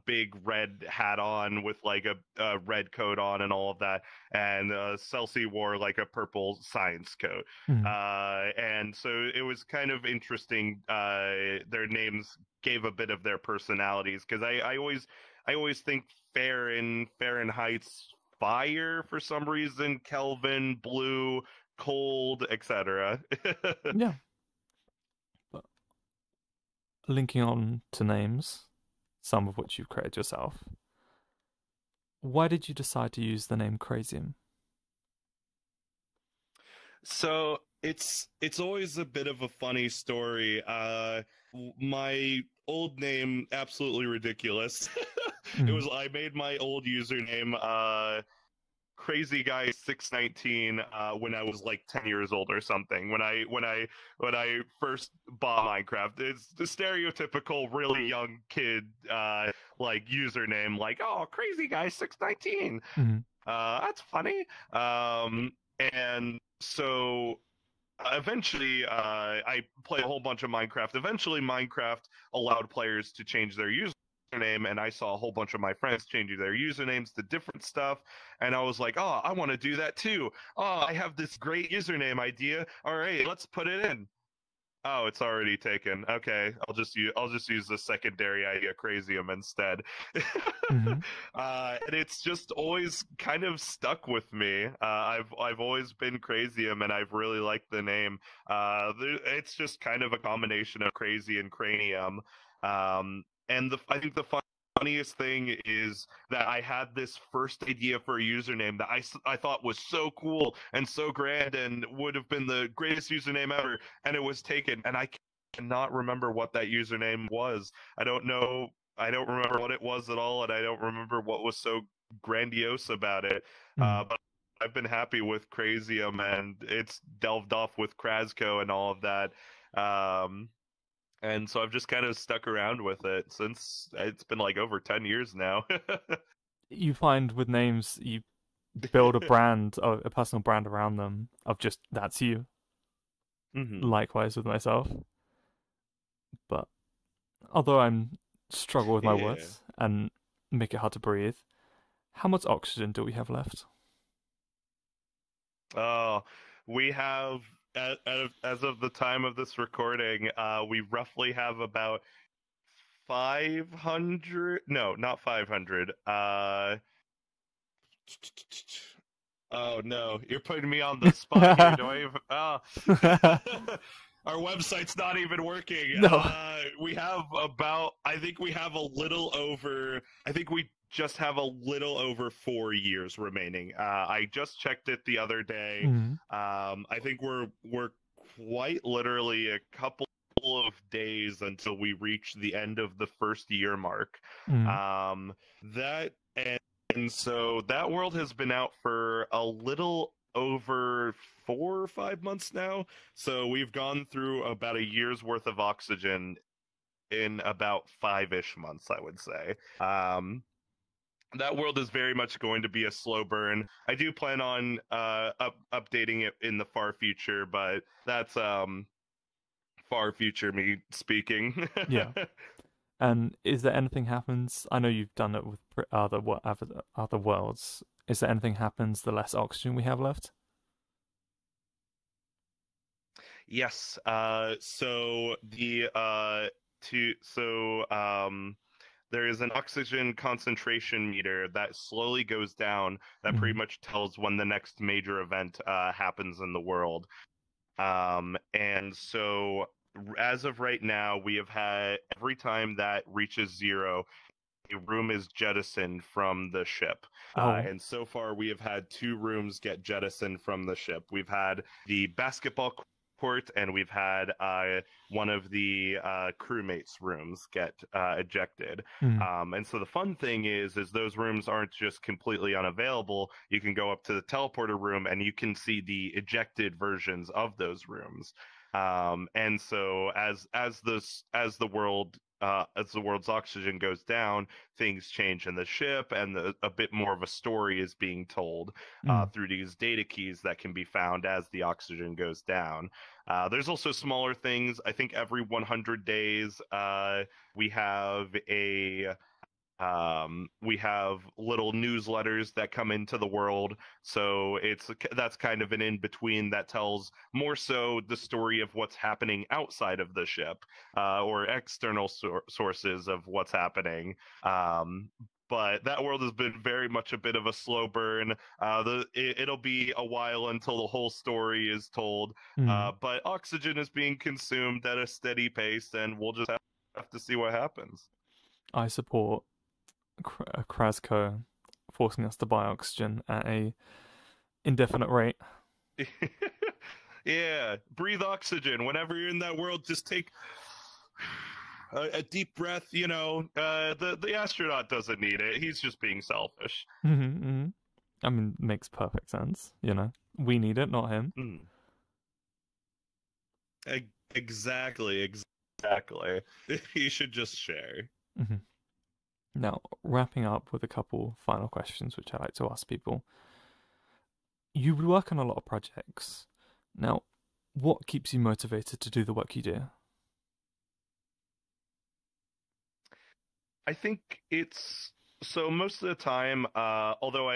big red hat on with like a red coat on and all of that, and Celsi wore like a purple science coat. Mm. And so it was kind of interesting. Their names gave a bit of their personalities because I always think Fahrenheit's fire for some reason, Kelvin blue, cold, etc. Yeah. But linking on to names, some of which you've created yourself, why did you decide to use the name Crazium? So it's always a bit of a funny story. My old name, absolutely ridiculous. I made my old username Crazy Guy 619 when I was like 10 years old or something. When I first bought Minecraft, it's the stereotypical really young kid like username, like, oh, Crazy Guy 619. Mm-hmm. That's funny. And so eventually I played a whole bunch of Minecraft. Eventually Minecraft allowed players to change their username, and I saw a whole bunch of my friends changing their usernames to different stuff, and I was like, oh, I want to do that too. Oh, I have this great username idea. All right, let's put it in. Oh, it's already taken. Okay, I'll just use the secondary idea, Crazium, instead. Mm-hmm. And it's just always kind of stuck with me. I've always been Crazium, and I've really liked the name. It's just kind of a combination of crazy and cranium. And I think the funniest thing is that I had this first idea for a username that I thought was so cool and so grand and would have been the greatest username ever, and it was taken, and I cannot remember what that username was. I don't know. I don't remember what it was at all, and I don't remember what was so grandiose about it. But I've been happy with Crazium, and it's delved off with Krasco and all of that. And so I've just kind of stuck around with it since it's been like over 10 years now. You find with names, you build a brand, a personal brand around them of just, that's you. Mm-hmm. Likewise with myself. But although I'm struggle with my words and make it hard to breathe, how much oxygen do we have left? Oh, we have, as of the time of this recording, we roughly have about 500. No, not 500. Oh no, you're putting me on the spot here. Do I even? Our website's not even working. No. We have about. I think we have a little over. I think we just have a little over 4 years remaining. I just checked it the other day. Mm. I think we're quite literally a couple of days until we reach the end of the first year mark. Mm. That and so that world has been out for a little over 4 or 5 months now. So we've gone through about a year's worth of oxygen in about 5-ish months, I would say. That world is very much going to be a slow burn. I do plan on updating it in the far future, but that's far future me speaking. Yeah. And is there anything happens? I know you've done it with other worlds. Is there anything happens the less oxygen we have left? Yes. So there is an oxygen concentration meter that slowly goes down that pretty much tells when the next major event happens in the world. And so as of right now, we have had every time that reaches 0, a room is jettisoned from the ship. And so far, we have had 2 rooms get jettisoned from the ship. We've had the basketball court, and we've had one of the crewmates' rooms get ejected. And so the fun thing is those rooms aren't just completely unavailable. You can go up to the teleporter room, and you can see the ejected versions of those rooms. And so as the world's oxygen goes down, things change in the ship, and a bit more of a story is being told through these data keys that can be found as the oxygen goes down. There's also smaller things. I think every 100 days we have little newsletters that come into the world, so that's kind of an in-between that tells more so the story of what's happening outside of the ship, or external sources of what's happening. But that world has been very much a bit of a slow burn. It'll be a while until the whole story is told, but oxygen is being consumed at a steady pace, and we'll just have to see what happens. I support Crazco forcing us to buy oxygen at a indefinite rate. Yeah, breathe oxygen. Whenever you're in that world, just take a deep breath. The astronaut doesn't need it. He's just being selfish. I mean, makes perfect sense. We need it, not him. Exactly. He should just share. Now, wrapping up with a couple final questions, which I like to ask people. You work on a lot of projects. Now, what keeps you motivated to do the work you do? I think it's so most of the time, although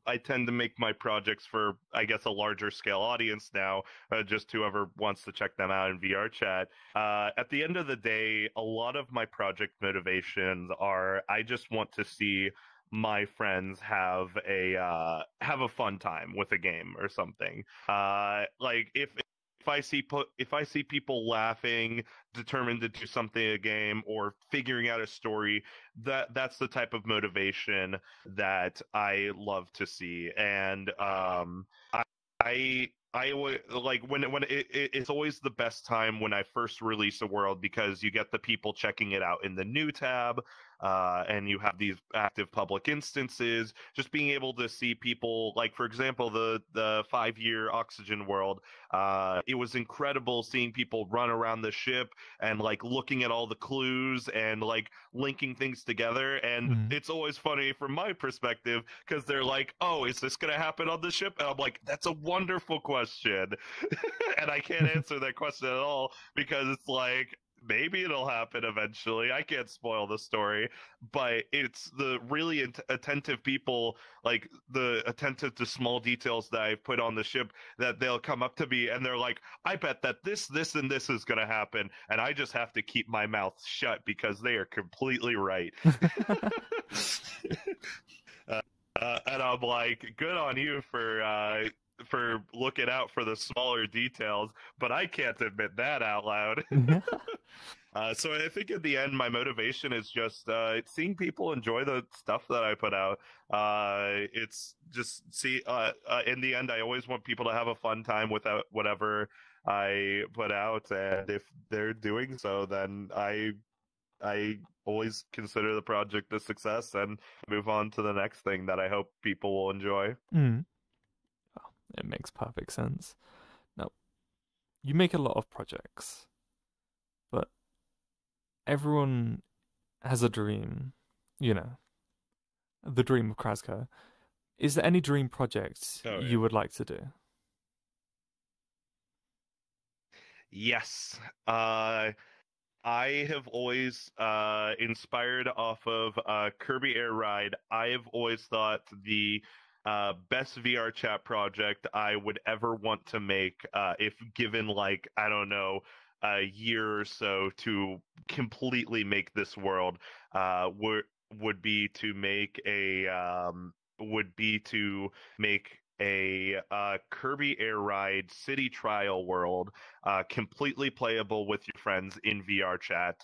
I tend to make my projects for, I guess, a larger scale audience now, just whoever wants to check them out in VRChat. At the end of the day, a lot of my project motivations are I just want to see my friends have a fun time with a game or something. Like if I see people laughing, determined to do something in a game, or figuring out a story, that's the type of motivation that I love to see. And I like when it's always the best time when I first release a world, because you get the people checking it out in the new tab, and you have these active public instances. Just being able to see people, like for example, the 5-year oxygen world, it was incredible seeing people run around the ship and like looking at all the clues and like linking things together. And it's always funny from my perspective, because they're like, "Oh, is this gonna happen on the ship?" And I'm like, "That's a wonderful question." And I can't answer that question at all, because it's like maybe it'll happen eventually. I can't spoil the story, but it's the really attentive people, like the attentive to small details that I put on the ship, that they'll come up to me and they're like, I bet that this, and this is going to happen. And I just have to keep my mouth shut because they are completely right. And I'm like, good on you for looking out for the smaller details, but I can't admit that out loud. So I think at the end, my motivation is just seeing people enjoy the stuff that I put out. It's just in the end, I always want people to have a fun time with whatever I put out, and if they're doing so, then I always consider the project a success and move on to the next thing that I hope people will enjoy. Mm. Oh, it makes perfect sense. Now, you make a lot of projects, but everyone has a dream, you know, the dream of Krasco. Is there any dream project you would like to do? Yes. I have always, inspired off of Kirby Air Ride, I have always thought the best VR chat project I would ever want to make, if given, like, I don't know, a year or so to completely make this world, would be to make a Kirby Air Ride city trial world, completely playable with your friends in VRChat.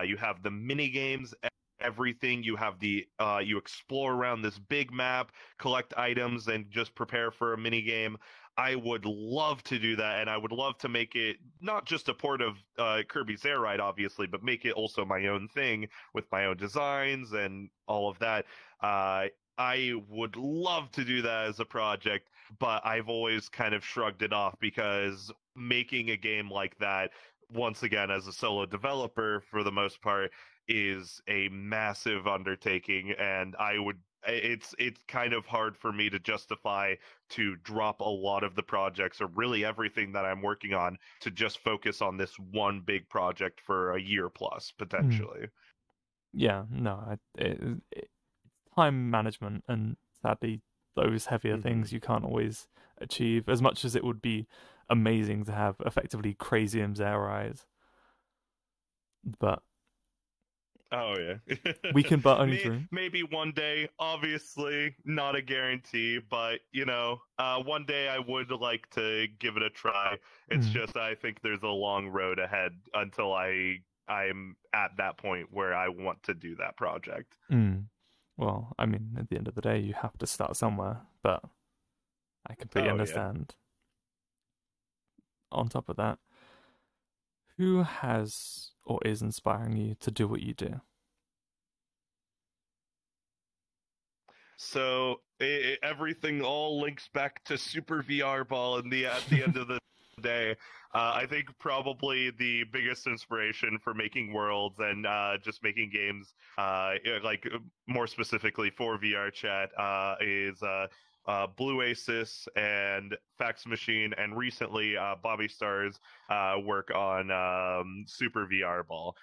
You have the mini games, everything. You have you explore around this big map, collect items, and just prepare for a mini game. I would love to do that, and I would love to make it not just a port of Kirby's Air Ride, obviously, but make it also my own thing with my own designs and all of that. I would love to do that as a project, but I've always kind of shrugged it off because making a game like that, once again, as a solo developer for the most part, is a massive undertaking, and it's kind of hard for me to justify to drop a lot of the projects, or really everything that I'm working on, to just focus on this one big project for a year plus, potentially. Yeah, no, time management, and sadly, those heavier things you can't always achieve, as much as it would be amazing to have effectively Crazium's Air Eyes. But oh yeah, we can but only dream. Maybe one day, obviously not a guarantee, but one day I would like to give it a try. It's just I think there's a long road ahead until I'm at that point where I want to do that project. Well, I mean, at the end of the day, you have to start somewhere, but I completely understand. Yeah. On top of that, who has or is inspiring you to do what you do? So everything all links back to Super VR Ball at the end of the day. I think probably the biggest inspiration for making worlds and just making games, like more specifically for VRChat, is Blue Aces and Fax Machine, and recently Bobby Starr's work on Super VR Ball.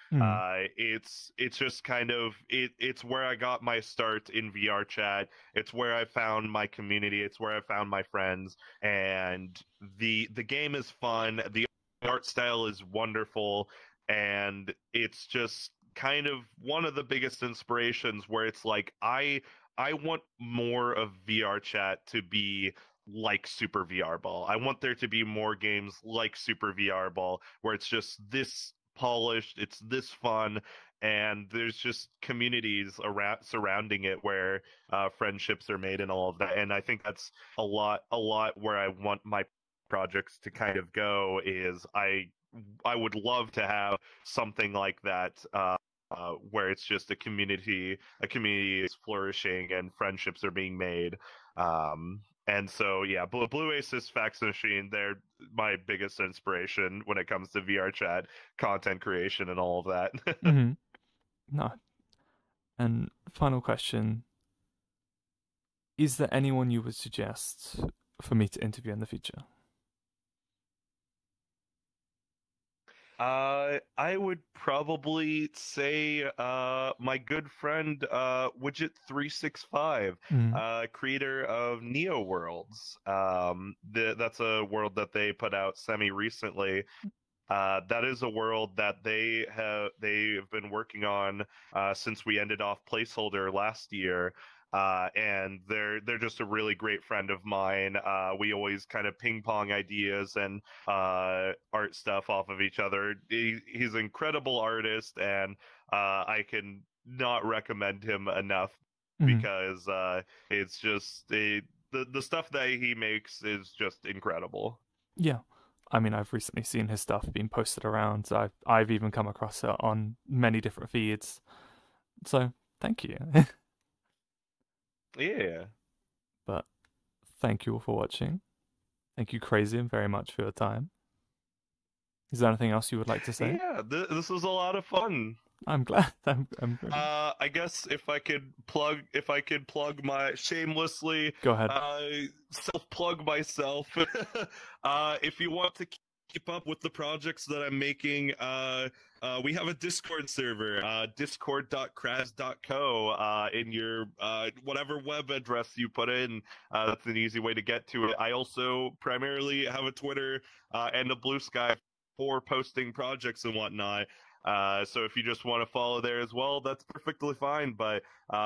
It's just kind of it's where I got my start in VRChat. It's where I found my community. It's where I found my friends, and the game is fun. The art style is wonderful, and it's just kind of one of the biggest inspirations where it's like I want more of VRChat to be like Super VR Ball. I want there to be more games like Super VR Ball where it's just this polished, it's this fun, and there's just communities around surrounding it where friendships are made and all of that. And I think that's a lot where I want my projects to kind of go. Is I would love to have something like that. Where it's just a community is flourishing and friendships are being made. And so, yeah, Blue Aces, Fax Machine, they're my biggest inspiration when it comes to VRChat content creation and all of that. No. And final question. Is there anyone you would suggest for me to interview in the future? I would probably say my good friend Widget365, Mm. creator of Neo Worlds. That's a world that they put out semi recently. That is a world that they've been working on since we ended off placeholder last year. And they're just a really great friend of mine. We always kind of ping pong ideas and art stuff off of each other. He's an incredible artist, and I can not recommend him enough Mm. because it's just the stuff that he makes is just incredible. Yeah. I mean, I've recently seen his stuff being posted around. I've even come across it on many different feeds. So thank you. Yeah. But thank you all for watching. Thank you, Crazium, very much for your time. Is there anything else you would like to say? Yeah, this was a lot of fun. I'm glad. I'm really... I guess if I could plug my shamelessly, Go ahead. self-plug myself. If you want to keep up with the projects that I'm making, we have a Discord server, discord.craz.co, in your whatever web address you put in. That's an easy way to get to it. I also primarily have a Twitter and a Blue Sky for posting projects and whatnot. So if you just want to follow there as well, that's perfectly fine. But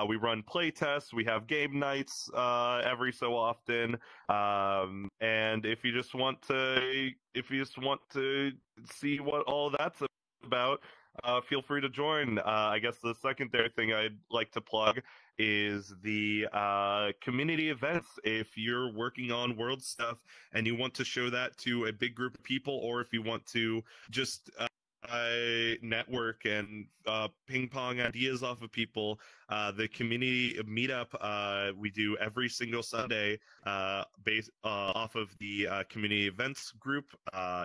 we run play tests, we have game nights every so often, and if you just want to see what all that's about, feel free to join. I guess the secondary thing I'd like to plug is the community events. If you're working on world stuff and you want to show that to a big group of people, or if you want to just network and ping pong ideas off of people, the community meetup we do every single Sunday, based off of the community events group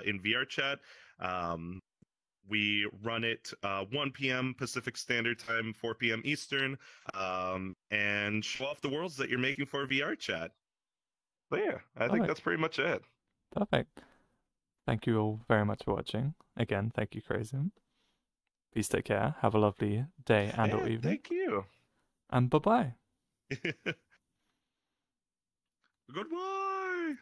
in VRChat. We run it 1 p.m. Pacific Standard Time, 4 p.m. Eastern, and show off the worlds that you're making for VRChat. But yeah, I think that's pretty much it. Perfect. Thank you all very much for watching. Again, thank you, Crazium. Please take care. Have a lovely day and or evening. Thank you. And bye-bye. Goodbye.